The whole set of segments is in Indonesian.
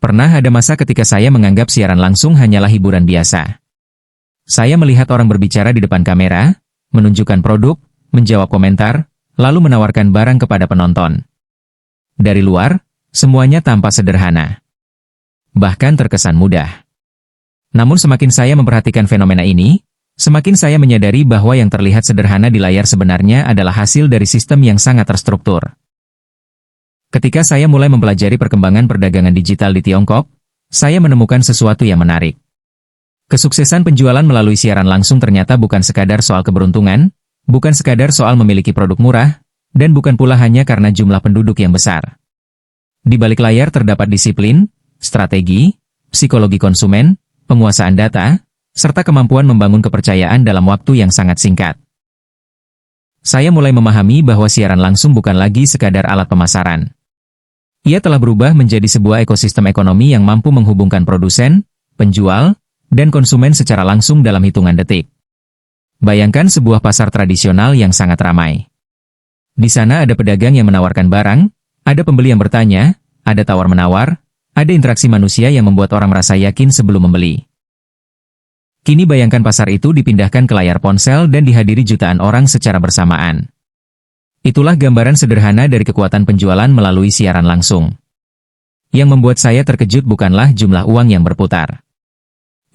Pernah ada masa ketika saya menganggap siaran langsung hanyalah hiburan biasa. Saya melihat orang berbicara di depan kamera, menunjukkan produk, menjawab komentar, lalu menawarkan barang kepada penonton. Dari luar, semuanya tampak sederhana. Bahkan terkesan mudah. Namun semakin saya memperhatikan fenomena ini, semakin saya menyadari bahwa yang terlihat sederhana di layar sebenarnya adalah hasil dari sistem yang sangat terstruktur. Ketika saya mulai mempelajari perkembangan perdagangan digital di Tiongkok, saya menemukan sesuatu yang menarik. Kesuksesan penjualan melalui siaran langsung ternyata bukan sekadar soal keberuntungan, bukan sekadar soal memiliki produk murah, dan bukan pula hanya karena jumlah penduduk yang besar. Di balik layar terdapat disiplin, strategi, psikologi konsumen, penguasaan data, serta kemampuan membangun kepercayaan dalam waktu yang sangat singkat. Saya mulai memahami bahwa siaran langsung bukan lagi sekadar alat pemasaran. Ia telah berubah menjadi sebuah ekosistem ekonomi yang mampu menghubungkan produsen, penjual, dan konsumen secara langsung dalam hitungan detik. Bayangkan sebuah pasar tradisional yang sangat ramai. Di sana ada pedagang yang menawarkan barang, ada pembeli yang bertanya, ada tawar-menawar, ada interaksi manusia yang membuat orang merasa yakin sebelum membeli. Kini bayangkan pasar itu dipindahkan ke layar ponsel dan dihadiri jutaan orang secara bersamaan. Itulah gambaran sederhana dari kekuatan penjualan melalui siaran langsung. Yang membuat saya terkejut bukanlah jumlah uang yang berputar.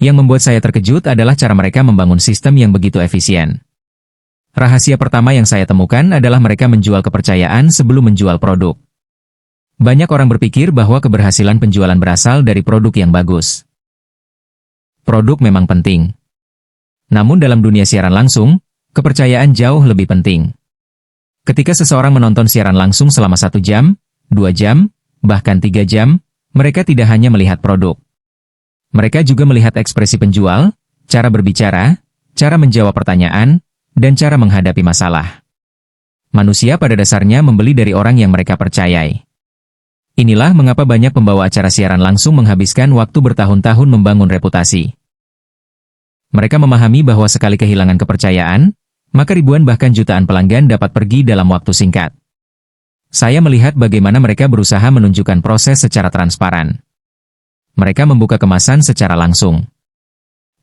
Yang membuat saya terkejut adalah cara mereka membangun sistem yang begitu efisien. Rahasia pertama yang saya temukan adalah mereka menjual kepercayaan sebelum menjual produk. Banyak orang berpikir bahwa keberhasilan penjualan berasal dari produk yang bagus. Produk memang penting. Namun dalam dunia siaran langsung, kepercayaan jauh lebih penting. Ketika seseorang menonton siaran langsung selama 1 jam, 2 jam, bahkan 3 jam, mereka tidak hanya melihat produk. Mereka juga melihat ekspresi penjual, cara berbicara, cara menjawab pertanyaan, dan cara menghadapi masalah. Manusia pada dasarnya membeli dari orang yang mereka percayai. Inilah mengapa banyak pembawa acara siaran langsung menghabiskan waktu bertahun-tahun membangun reputasi. Mereka memahami bahwa sekali kehilangan kepercayaan, maka ribuan bahkan jutaan pelanggan dapat pergi dalam waktu singkat. Saya melihat bagaimana mereka berusaha menunjukkan proses secara transparan. Mereka membuka kemasan secara langsung.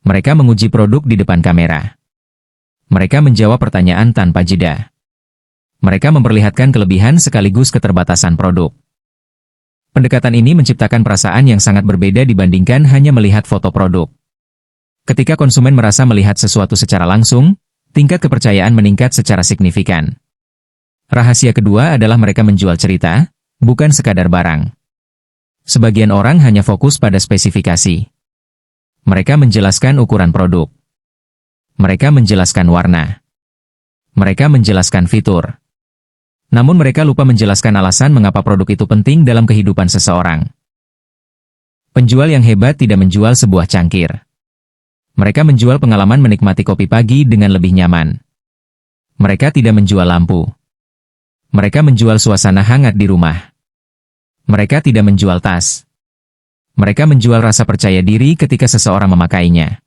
Mereka menguji produk di depan kamera. Mereka menjawab pertanyaan tanpa jeda. Mereka memperlihatkan kelebihan sekaligus keterbatasan produk. Pendekatan ini menciptakan perasaan yang sangat berbeda dibandingkan hanya melihat foto produk. Ketika konsumen merasa melihat sesuatu secara langsung, tingkat kepercayaan meningkat secara signifikan. Rahasia kedua adalah mereka menjual cerita, bukan sekadar barang. Sebagian orang hanya fokus pada spesifikasi. Mereka menjelaskan ukuran produk. Mereka menjelaskan warna. Mereka menjelaskan fitur. Namun mereka lupa menjelaskan alasan mengapa produk itu penting dalam kehidupan seseorang. Penjual yang hebat tidak menjual sebuah cangkir. Mereka menjual pengalaman menikmati kopi pagi dengan lebih nyaman. Mereka tidak menjual lampu. Mereka menjual suasana hangat di rumah. Mereka tidak menjual tas. Mereka menjual rasa percaya diri ketika seseorang memakainya.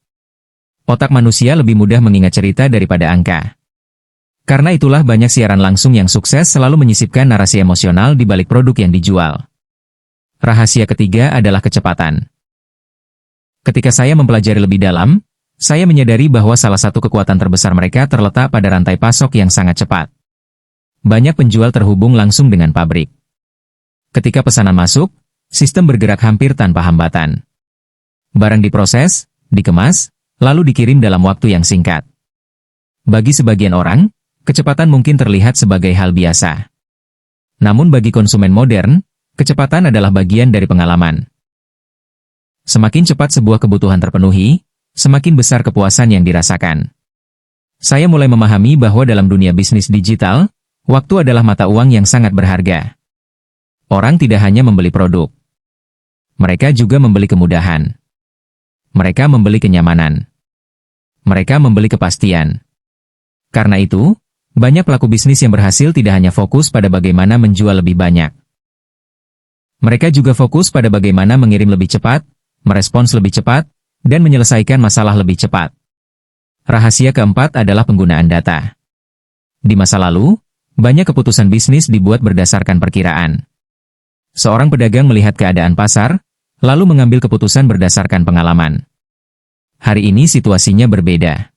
Otak manusia lebih mudah mengingat cerita daripada angka. Karena itulah banyak siaran langsung yang sukses selalu menyisipkan narasi emosional di balik produk yang dijual. Rahasia ketiga adalah kecepatan. Ketika saya mempelajari lebih dalam, saya menyadari bahwa salah satu kekuatan terbesar mereka terletak pada rantai pasok yang sangat cepat. Banyak penjual terhubung langsung dengan pabrik. Ketika pesanan masuk, sistem bergerak hampir tanpa hambatan. Barang diproses, dikemas, lalu dikirim dalam waktu yang singkat. Bagi sebagian orang, kecepatan mungkin terlihat sebagai hal biasa. Namun bagi konsumen modern, kecepatan adalah bagian dari pengalaman. Semakin cepat sebuah kebutuhan terpenuhi, semakin besar kepuasan yang dirasakan. Saya mulai memahami bahwa dalam dunia bisnis digital, waktu adalah mata uang yang sangat berharga. Orang tidak hanya membeli produk. Mereka juga membeli kemudahan. Mereka membeli kenyamanan. Mereka membeli kepastian. Karena itu, banyak pelaku bisnis yang berhasil tidak hanya fokus pada bagaimana menjual lebih banyak. Mereka juga fokus pada bagaimana mengirim lebih cepat, merespons lebih cepat, dan menyelesaikan masalah lebih cepat. Rahasia keempat adalah penggunaan data. Di masa lalu, banyak keputusan bisnis dibuat berdasarkan perkiraan. Seorang pedagang melihat keadaan pasar, lalu mengambil keputusan berdasarkan pengalaman. Hari ini situasinya berbeda.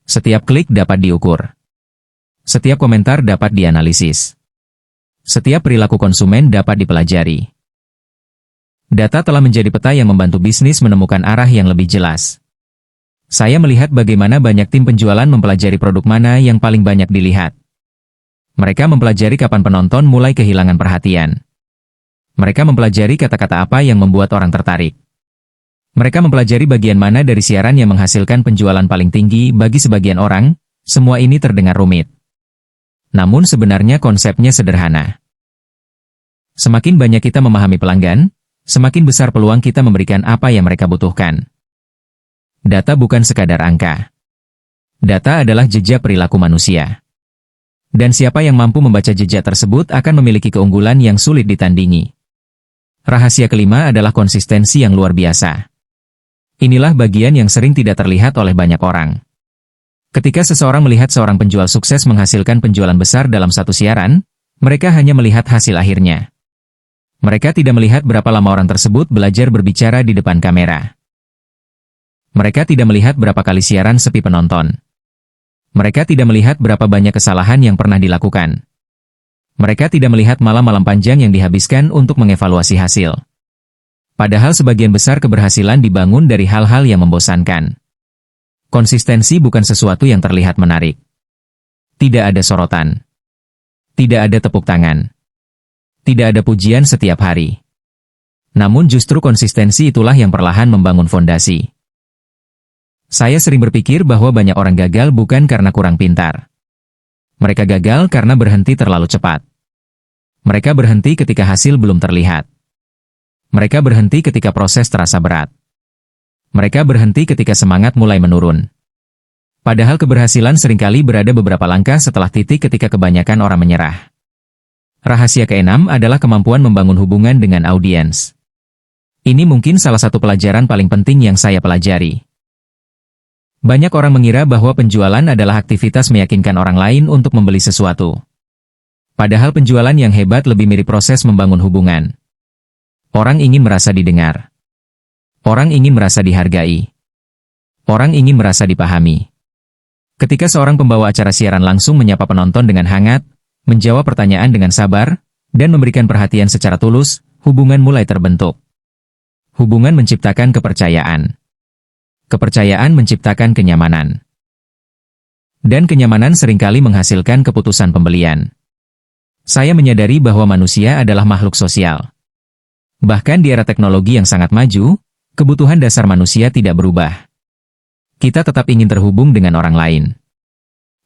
Setiap klik dapat diukur. Setiap komentar dapat dianalisis. Setiap perilaku konsumen dapat dipelajari. Data telah menjadi peta yang membantu bisnis menemukan arah yang lebih jelas. Saya melihat bagaimana banyak tim penjualan mempelajari produk mana yang paling banyak dilihat. Mereka mempelajari kapan penonton mulai kehilangan perhatian. Mereka mempelajari kata-kata apa yang membuat orang tertarik. Mereka mempelajari bagian mana dari siaran yang menghasilkan penjualan paling tinggi bagi sebagian orang. Semua ini terdengar rumit. Namun sebenarnya konsepnya sederhana. Semakin banyak kita memahami pelanggan, semakin besar peluang kita memberikan apa yang mereka butuhkan. Data bukan sekadar angka. Data adalah jejak perilaku manusia. Dan siapa yang mampu membaca jejak tersebut akan memiliki keunggulan yang sulit ditandingi. Rahasia kelima adalah konsistensi yang luar biasa. Inilah bagian yang sering tidak terlihat oleh banyak orang. Ketika seseorang melihat seorang penjual sukses menghasilkan penjualan besar dalam satu siaran, mereka hanya melihat hasil akhirnya. Mereka tidak melihat berapa lama orang tersebut belajar berbicara di depan kamera. Mereka tidak melihat berapa kali siaran sepi penonton. Mereka tidak melihat berapa banyak kesalahan yang pernah dilakukan. Mereka tidak melihat malam-malam panjang yang dihabiskan untuk mengevaluasi hasil. Padahal sebagian besar keberhasilan dibangun dari hal-hal yang membosankan. Konsistensi bukan sesuatu yang terlihat menarik. Tidak ada sorotan. Tidak ada tepuk tangan. Tidak ada pujian setiap hari. Namun justru konsistensi itulah yang perlahan membangun fondasi. Saya sering berpikir bahwa banyak orang gagal bukan karena kurang pintar. Mereka gagal karena berhenti terlalu cepat. Mereka berhenti ketika hasil belum terlihat. Mereka berhenti ketika proses terasa berat. Mereka berhenti ketika semangat mulai menurun. Padahal keberhasilan seringkali berada beberapa langkah setelah titik ketika kebanyakan orang menyerah. Rahasia keenam adalah kemampuan membangun hubungan dengan audiens. Ini mungkin salah satu pelajaran paling penting yang saya pelajari. Banyak orang mengira bahwa penjualan adalah aktivitas meyakinkan orang lain untuk membeli sesuatu. Padahal penjualan yang hebat lebih mirip proses membangun hubungan. Orang ingin merasa didengar. Orang ingin merasa dihargai. Orang ingin merasa dipahami. Ketika seorang pembawa acara siaran langsung menyapa penonton dengan hangat, menjawab pertanyaan dengan sabar, dan memberikan perhatian secara tulus, hubungan mulai terbentuk. Hubungan menciptakan kepercayaan. Kepercayaan menciptakan kenyamanan. Dan kenyamanan seringkali menghasilkan keputusan pembelian. Saya menyadari bahwa manusia adalah makhluk sosial. Bahkan di era teknologi yang sangat maju, kebutuhan dasar manusia tidak berubah. Kita tetap ingin terhubung dengan orang lain.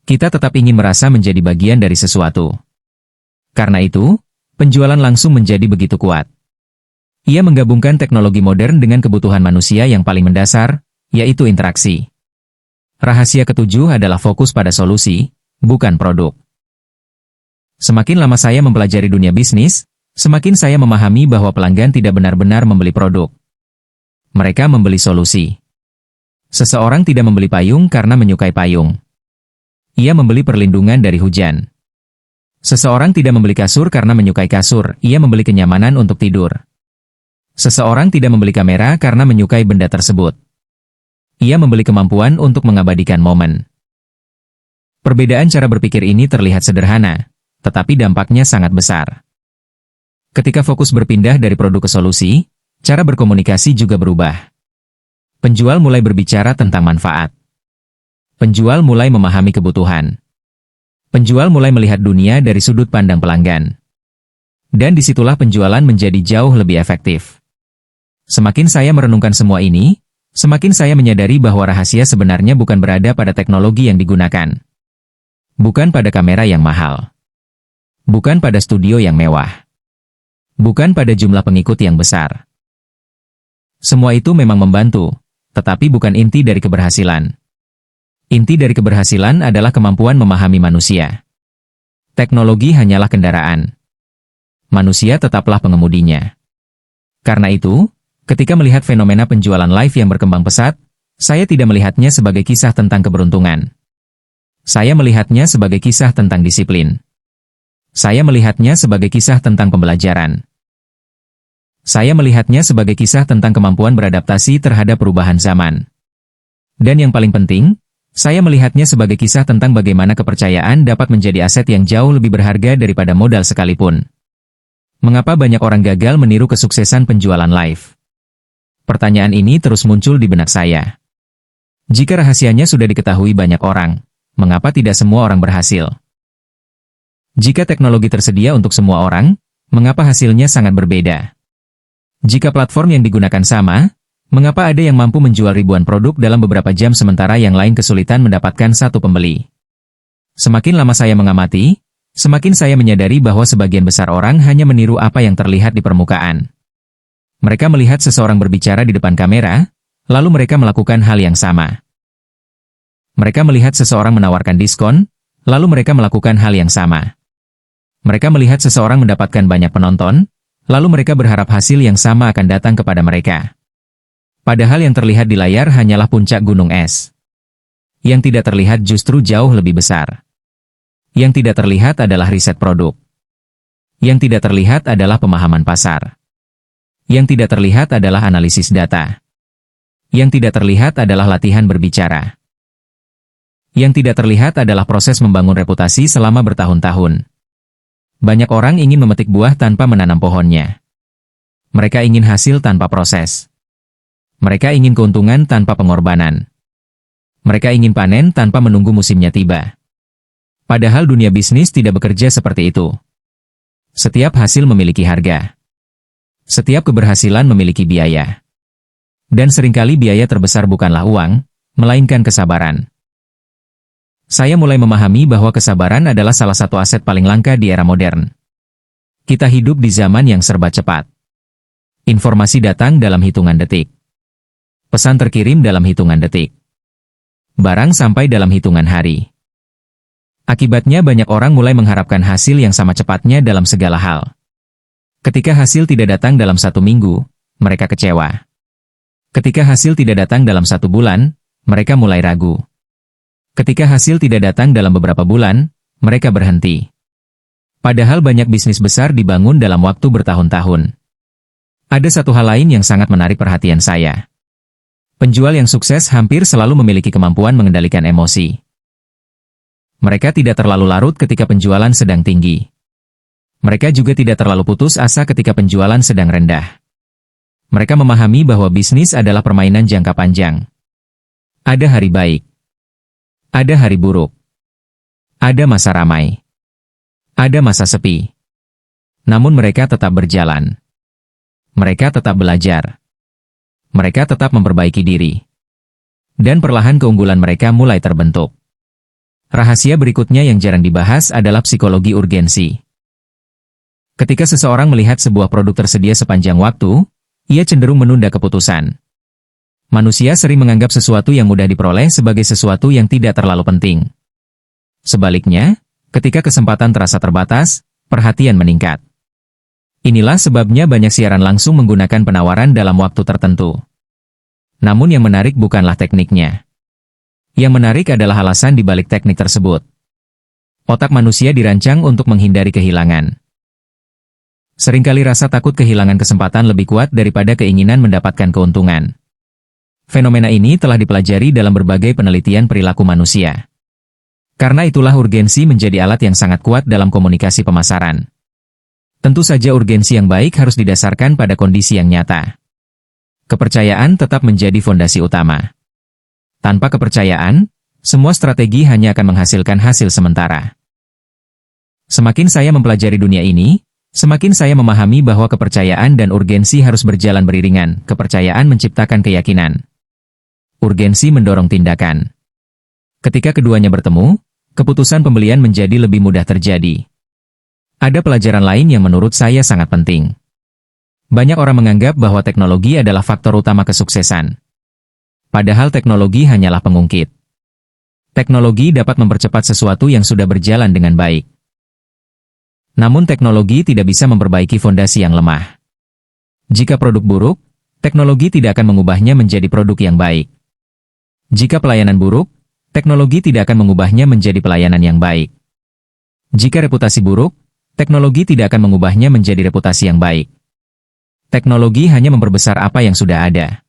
Kita tetap ingin merasa menjadi bagian dari sesuatu. Karena itu, penjualan langsung menjadi begitu kuat. Ia menggabungkan teknologi modern dengan kebutuhan manusia yang paling mendasar, yaitu interaksi. Rahasia ketujuh adalah fokus pada solusi, bukan produk. Semakin lama saya mempelajari dunia bisnis, semakin saya memahami bahwa pelanggan tidak benar-benar membeli produk. Mereka membeli solusi. Seseorang tidak membeli payung karena menyukai payung. Ia membeli perlindungan dari hujan. Seseorang tidak membeli kasur karena menyukai kasur, ia membeli kenyamanan untuk tidur. Seseorang tidak membeli kamera karena menyukai benda tersebut. Ia membeli kemampuan untuk mengabadikan momen. Perbedaan cara berpikir ini terlihat sederhana, tetapi dampaknya sangat besar. Ketika fokus berpindah dari produk ke solusi, cara berkomunikasi juga berubah. Penjual mulai berbicara tentang manfaat. Penjual mulai memahami kebutuhan. Penjual mulai melihat dunia dari sudut pandang pelanggan. Dan disitulah penjualan menjadi jauh lebih efektif. Semakin saya merenungkan semua ini, semakin saya menyadari bahwa rahasia sebenarnya bukan berada pada teknologi yang digunakan. Bukan pada kamera yang mahal. Bukan pada studio yang mewah. Bukan pada jumlah pengikut yang besar. Semua itu memang membantu, tetapi bukan inti dari keberhasilan. Inti dari keberhasilan adalah kemampuan memahami manusia. Teknologi hanyalah kendaraan. Manusia tetaplah pengemudinya. Karena itu, ketika melihat fenomena penjualan live yang berkembang pesat, saya tidak melihatnya sebagai kisah tentang keberuntungan. Saya melihatnya sebagai kisah tentang disiplin. Saya melihatnya sebagai kisah tentang pembelajaran. Saya melihatnya sebagai kisah tentang kemampuan beradaptasi terhadap perubahan zaman. Dan yang paling penting, saya melihatnya sebagai kisah tentang bagaimana kepercayaan dapat menjadi aset yang jauh lebih berharga daripada modal sekalipun. Mengapa banyak orang gagal meniru kesuksesan penjualan live? Pertanyaan ini terus muncul di benak saya. Jika rahasianya sudah diketahui banyak orang, mengapa tidak semua orang berhasil? Jika teknologi tersedia untuk semua orang, mengapa hasilnya sangat berbeda? Jika platform yang digunakan sama, mengapa ada yang mampu menjual ribuan produk dalam beberapa jam sementara yang lain kesulitan mendapatkan satu pembeli? Semakin lama saya mengamati, semakin saya menyadari bahwa sebagian besar orang hanya meniru apa yang terlihat di permukaan. Mereka melihat seseorang berbicara di depan kamera, lalu mereka melakukan hal yang sama. Mereka melihat seseorang menawarkan diskon, lalu mereka melakukan hal yang sama. Mereka melihat seseorang mendapatkan banyak penonton, lalu mereka berharap hasil yang sama akan datang kepada mereka. Padahal yang terlihat di layar hanyalah puncak gunung es. Yang tidak terlihat justru jauh lebih besar. Yang tidak terlihat adalah riset produk. Yang tidak terlihat adalah pemahaman pasar. Yang tidak terlihat adalah analisis data. Yang tidak terlihat adalah latihan berbicara. Yang tidak terlihat adalah proses membangun reputasi selama bertahun-tahun. Banyak orang ingin memetik buah tanpa menanam pohonnya. Mereka ingin hasil tanpa proses. Mereka ingin keuntungan tanpa pengorbanan. Mereka ingin panen tanpa menunggu musimnya tiba. Padahal dunia bisnis tidak bekerja seperti itu. Setiap hasil memiliki harga. Setiap keberhasilan memiliki biaya. Dan seringkali biaya terbesar bukanlah uang, melainkan kesabaran. Saya mulai memahami bahwa kesabaran adalah salah satu aset paling langka di era modern. Kita hidup di zaman yang serba cepat. Informasi datang dalam hitungan detik. Pesan terkirim dalam hitungan detik. Barang sampai dalam hitungan hari. Akibatnya banyak orang mulai mengharapkan hasil yang sama cepatnya dalam segala hal. Ketika hasil tidak datang dalam 1 minggu, mereka kecewa. Ketika hasil tidak datang dalam 1 bulan, mereka mulai ragu. Ketika hasil tidak datang dalam beberapa bulan, mereka berhenti. Padahal banyak bisnis besar dibangun dalam waktu bertahun-tahun. Ada satu hal lain yang sangat menarik perhatian saya. Penjual yang sukses hampir selalu memiliki kemampuan mengendalikan emosi. Mereka tidak terlalu larut ketika penjualan sedang tinggi. Mereka juga tidak terlalu putus asa ketika penjualan sedang rendah. Mereka memahami bahwa bisnis adalah permainan jangka panjang. Ada hari baik. Ada hari buruk. Ada masa ramai. Ada masa sepi. Namun mereka tetap berjalan. Mereka tetap belajar. Mereka tetap memperbaiki diri. Dan perlahan keunggulan mereka mulai terbentuk. Rahasia berikutnya yang jarang dibahas adalah psikologi urgensi. Ketika seseorang melihat sebuah produk tersedia sepanjang waktu, ia cenderung menunda keputusan. Manusia sering menganggap sesuatu yang mudah diperoleh sebagai sesuatu yang tidak terlalu penting. Sebaliknya, ketika kesempatan terasa terbatas, perhatian meningkat. Inilah sebabnya banyak siaran langsung menggunakan penawaran dalam waktu tertentu. Namun yang menarik bukanlah tekniknya. Yang menarik adalah alasan di balik teknik tersebut. Otak manusia dirancang untuk menghindari kehilangan. Seringkali rasa takut kehilangan kesempatan lebih kuat daripada keinginan mendapatkan keuntungan. Fenomena ini telah dipelajari dalam berbagai penelitian perilaku manusia. Karena itulah urgensi menjadi alat yang sangat kuat dalam komunikasi pemasaran. Tentu saja urgensi yang baik harus didasarkan pada kondisi yang nyata. Kepercayaan tetap menjadi fondasi utama. Tanpa kepercayaan, semua strategi hanya akan menghasilkan hasil sementara. Semakin saya mempelajari dunia ini, semakin saya memahami bahwa kepercayaan dan urgensi harus berjalan beriringan. Kepercayaan menciptakan keyakinan. Urgensi mendorong tindakan. Ketika keduanya bertemu, keputusan pembelian menjadi lebih mudah terjadi. Ada pelajaran lain yang menurut saya sangat penting. Banyak orang menganggap bahwa teknologi adalah faktor utama kesuksesan. Padahal teknologi hanyalah pengungkit. Teknologi dapat mempercepat sesuatu yang sudah berjalan dengan baik. Namun teknologi tidak bisa memperbaiki fondasi yang lemah. Jika produk buruk, teknologi tidak akan mengubahnya menjadi produk yang baik. Jika pelayanan buruk, teknologi tidak akan mengubahnya menjadi pelayanan yang baik. Jika reputasi buruk, teknologi tidak akan mengubahnya menjadi reputasi yang baik. Teknologi hanya memperbesar apa yang sudah ada.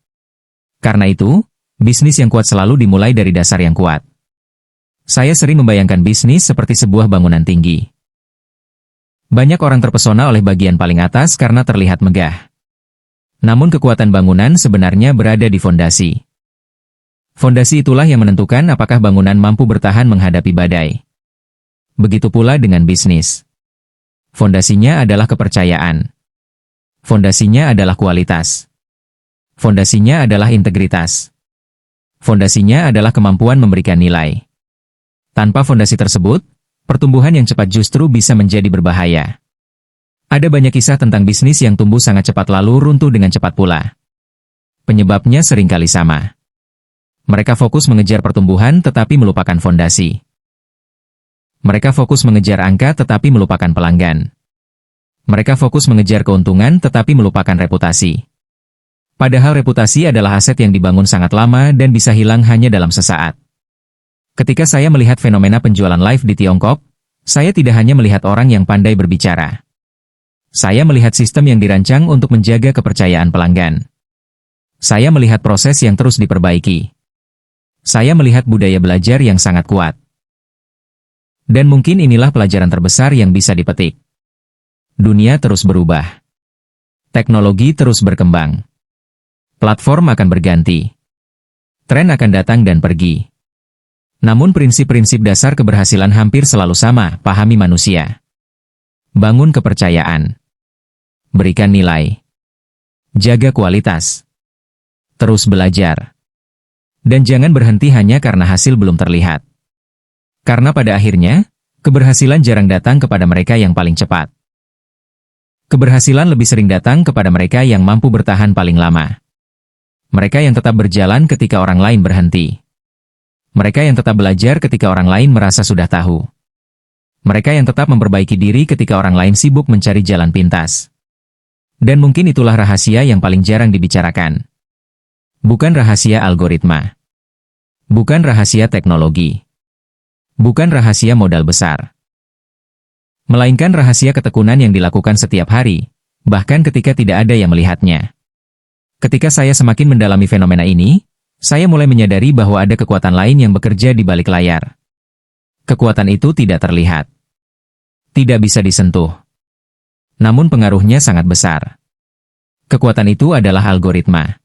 Karena itu, bisnis yang kuat selalu dimulai dari dasar yang kuat. Saya sering membayangkan bisnis seperti sebuah bangunan tinggi. Banyak orang terpesona oleh bagian paling atas karena terlihat megah. Namun kekuatan bangunan sebenarnya berada di fondasi. Fondasi itulah yang menentukan apakah bangunan mampu bertahan menghadapi badai. Begitu pula dengan bisnis. Fondasinya adalah kepercayaan. Fondasinya adalah kualitas. Fondasinya adalah integritas. Fondasinya adalah kemampuan memberikan nilai. Tanpa fondasi tersebut, pertumbuhan yang cepat justru bisa menjadi berbahaya. Ada banyak kisah tentang bisnis yang tumbuh sangat cepat lalu runtuh dengan cepat pula. Penyebabnya seringkali sama. Mereka fokus mengejar pertumbuhan tetapi melupakan fondasi. Mereka fokus mengejar angka tetapi melupakan pelanggan. Mereka fokus mengejar keuntungan tetapi melupakan reputasi. Padahal reputasi adalah aset yang dibangun sangat lama dan bisa hilang hanya dalam sesaat. Ketika saya melihat fenomena penjualan live di Tiongkok, saya tidak hanya melihat orang yang pandai berbicara. Saya melihat sistem yang dirancang untuk menjaga kepercayaan pelanggan. Saya melihat proses yang terus diperbaiki. Saya melihat budaya belajar yang sangat kuat. Dan mungkin inilah pelajaran terbesar yang bisa dipetik. Dunia terus berubah. Teknologi terus berkembang. Platform akan berganti. Tren akan datang dan pergi. Namun prinsip-prinsip dasar keberhasilan hampir selalu sama, pahami manusia. Bangun kepercayaan. Berikan nilai. Jaga kualitas. Terus belajar. Dan jangan berhenti hanya karena hasil belum terlihat. Karena pada akhirnya, keberhasilan jarang datang kepada mereka yang paling cepat. Keberhasilan lebih sering datang kepada mereka yang mampu bertahan paling lama. Mereka yang tetap berjalan ketika orang lain berhenti. Mereka yang tetap belajar ketika orang lain merasa sudah tahu. Mereka yang tetap memperbaiki diri ketika orang lain sibuk mencari jalan pintas. Dan mungkin itulah rahasia yang paling jarang dibicarakan. Bukan rahasia algoritma. Bukan rahasia teknologi. Bukan rahasia modal besar. Melainkan rahasia ketekunan yang dilakukan setiap hari, bahkan ketika tidak ada yang melihatnya. Ketika saya semakin mendalami fenomena ini, saya mulai menyadari bahwa ada kekuatan lain yang bekerja di balik layar. Kekuatan itu tidak terlihat. Tidak bisa disentuh. Namun pengaruhnya sangat besar. Kekuatan itu adalah algoritma.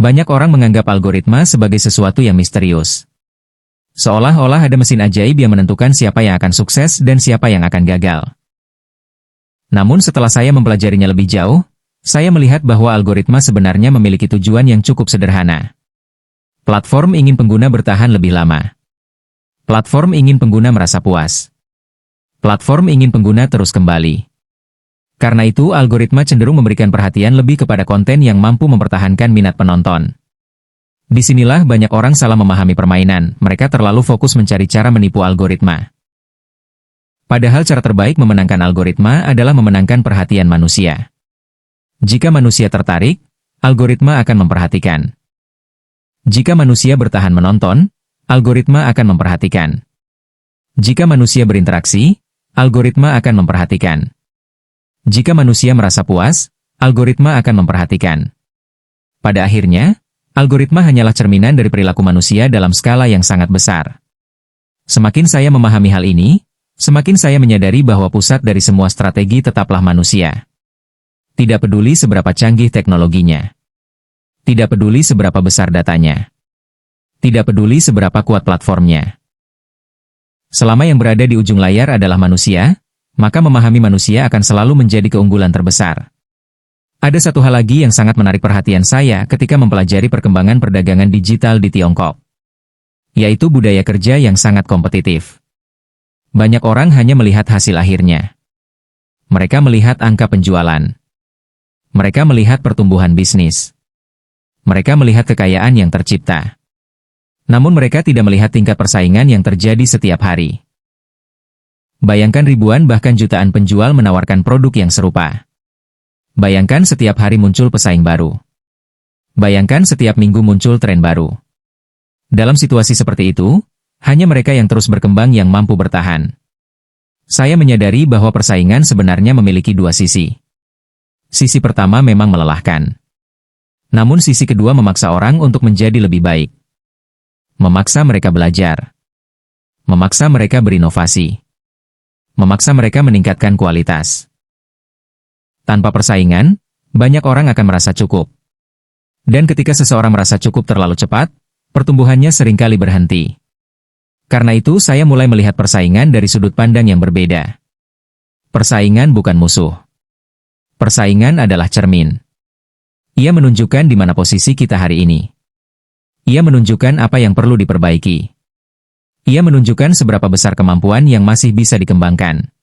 Banyak orang menganggap algoritma sebagai sesuatu yang misterius. Seolah-olah ada mesin ajaib yang menentukan siapa yang akan sukses dan siapa yang akan gagal. Namun setelah saya mempelajarinya lebih jauh, saya melihat bahwa algoritma sebenarnya memiliki tujuan yang cukup sederhana. Platform ingin pengguna bertahan lebih lama. Platform ingin pengguna merasa puas. Platform ingin pengguna terus kembali. Karena itu, algoritma cenderung memberikan perhatian lebih kepada konten yang mampu mempertahankan minat penonton. Disinilah banyak orang salah memahami permainan, mereka terlalu fokus mencari cara menipu algoritma. Padahal cara terbaik memenangkan algoritma adalah memenangkan perhatian manusia. Jika manusia tertarik, algoritma akan memperhatikan. Jika manusia bertahan menonton, algoritma akan memperhatikan. Jika manusia berinteraksi, algoritma akan memperhatikan. Jika manusia merasa puas, algoritma akan memperhatikan. Pada akhirnya, algoritma hanyalah cerminan dari perilaku manusia dalam skala yang sangat besar. Semakin saya memahami hal ini, semakin saya menyadari bahwa pusat dari semua strategi tetaplah manusia. Tidak peduli seberapa canggih teknologinya. Tidak peduli seberapa besar datanya. Tidak peduli seberapa kuat platformnya. Selama yang berada di ujung layar adalah manusia, maka memahami manusia akan selalu menjadi keunggulan terbesar. Ada satu hal lagi yang sangat menarik perhatian saya ketika mempelajari perkembangan perdagangan digital di Tiongkok, yaitu budaya kerja yang sangat kompetitif. Banyak orang hanya melihat hasil akhirnya. Mereka melihat angka penjualan. Mereka melihat pertumbuhan bisnis. Mereka melihat kekayaan yang tercipta. Namun mereka tidak melihat tingkat persaingan yang terjadi setiap hari. Bayangkan ribuan bahkan jutaan penjual menawarkan produk yang serupa. Bayangkan setiap hari muncul pesaing baru. Bayangkan setiap minggu muncul tren baru. Dalam situasi seperti itu, hanya mereka yang terus berkembang yang mampu bertahan. Saya menyadari bahwa persaingan sebenarnya memiliki dua sisi. Sisi pertama memang melelahkan. Namun sisi kedua memaksa orang untuk menjadi lebih baik. Memaksa mereka belajar. Memaksa mereka berinovasi. Memaksa mereka meningkatkan kualitas. Tanpa persaingan, banyak orang akan merasa cukup. Dan ketika seseorang merasa cukup terlalu cepat, pertumbuhannya seringkali berhenti. Karena itu saya mulai melihat persaingan dari sudut pandang yang berbeda. Persaingan bukan musuh. Persaingan adalah cermin. Ia menunjukkan di mana posisi kita hari ini. Ia menunjukkan apa yang perlu diperbaiki. Ia menunjukkan seberapa besar kemampuan yang masih bisa dikembangkan.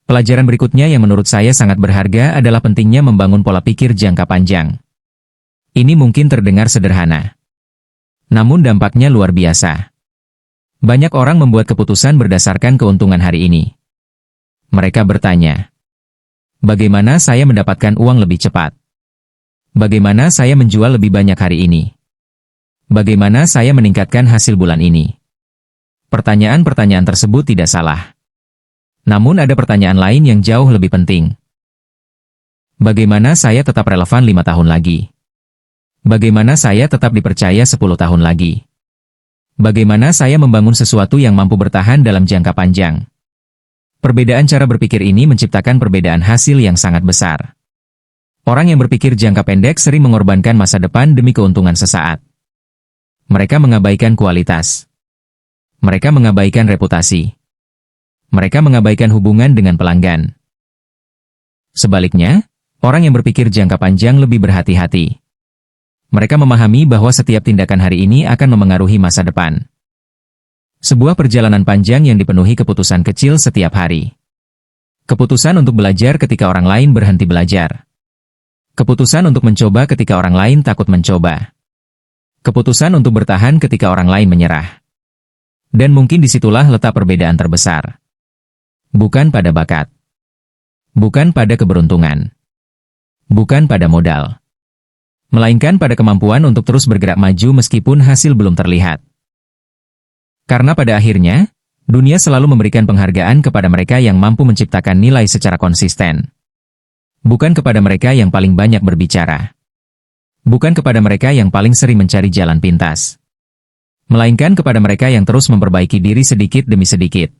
Pelajaran berikutnya yang menurut saya sangat berharga adalah pentingnya membangun pola pikir jangka panjang. Ini mungkin terdengar sederhana. Namun dampaknya luar biasa. Banyak orang membuat keputusan berdasarkan keuntungan hari ini. Mereka bertanya, bagaimana saya mendapatkan uang lebih cepat? Bagaimana saya menjual lebih banyak hari ini? Bagaimana saya meningkatkan hasil bulan ini? Pertanyaan-pertanyaan tersebut tidak salah. Namun ada pertanyaan lain yang jauh lebih penting. Bagaimana saya tetap relevan 5 tahun lagi? Bagaimana saya tetap dipercaya 10 tahun lagi? Bagaimana saya membangun sesuatu yang mampu bertahan dalam jangka panjang? Perbedaan cara berpikir ini menciptakan perbedaan hasil yang sangat besar. Orang yang berpikir jangka pendek sering mengorbankan masa depan demi keuntungan sesaat. Mereka mengabaikan kualitas. Mereka mengabaikan reputasi. Mereka mengabaikan hubungan dengan pelanggan. Sebaliknya, orang yang berpikir jangka panjang lebih berhati-hati. Mereka memahami bahwa setiap tindakan hari ini akan memengaruhi masa depan. Sebuah perjalanan panjang yang dipenuhi keputusan kecil setiap hari. Keputusan untuk belajar ketika orang lain berhenti belajar. Keputusan untuk mencoba ketika orang lain takut mencoba. Keputusan untuk bertahan ketika orang lain menyerah. Dan mungkin disitulah letak perbedaan terbesar. Bukan pada bakat. Bukan pada keberuntungan. Bukan pada modal. Melainkan pada kemampuan untuk terus bergerak maju meskipun hasil belum terlihat. Karena pada akhirnya, dunia selalu memberikan penghargaan kepada mereka yang mampu menciptakan nilai secara konsisten. Bukan kepada mereka yang paling banyak berbicara. Bukan kepada mereka yang paling sering mencari jalan pintas. Melainkan kepada mereka yang terus memperbaiki diri sedikit demi sedikit.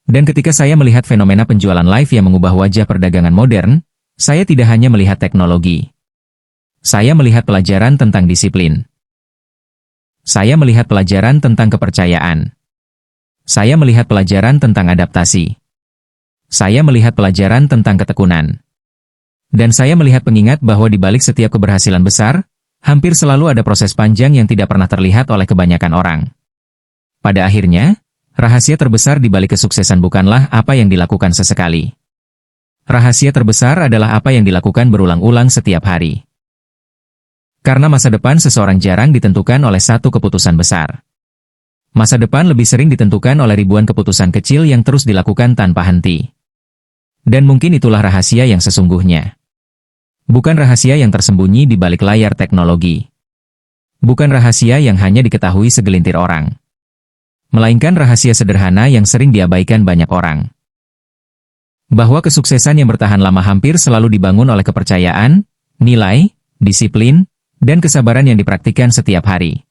Dan ketika saya melihat fenomena penjualan live yang mengubah wajah perdagangan modern, saya tidak hanya melihat teknologi. Saya melihat pelajaran tentang disiplin. Saya melihat pelajaran tentang kepercayaan. Saya melihat pelajaran tentang adaptasi. Saya melihat pelajaran tentang ketekunan. Dan saya melihat pengingat bahwa di balik setiap keberhasilan besar, hampir selalu ada proses panjang yang tidak pernah terlihat oleh kebanyakan orang. Pada akhirnya, rahasia terbesar di balik kesuksesan bukanlah apa yang dilakukan sesekali. Rahasia terbesar adalah apa yang dilakukan berulang-ulang setiap hari. Karena masa depan seseorang jarang ditentukan oleh satu keputusan besar. Masa depan lebih sering ditentukan oleh ribuan keputusan kecil yang terus dilakukan tanpa henti. Dan mungkin itulah rahasia yang sesungguhnya. Bukan rahasia yang tersembunyi di balik layar teknologi. Bukan rahasia yang hanya diketahui segelintir orang. Melainkan rahasia sederhana yang sering diabaikan banyak orang. Bahwa kesuksesan yang bertahan lama hampir selalu dibangun oleh kepercayaan, nilai, disiplin, dan kesabaran yang dipraktikkan setiap hari.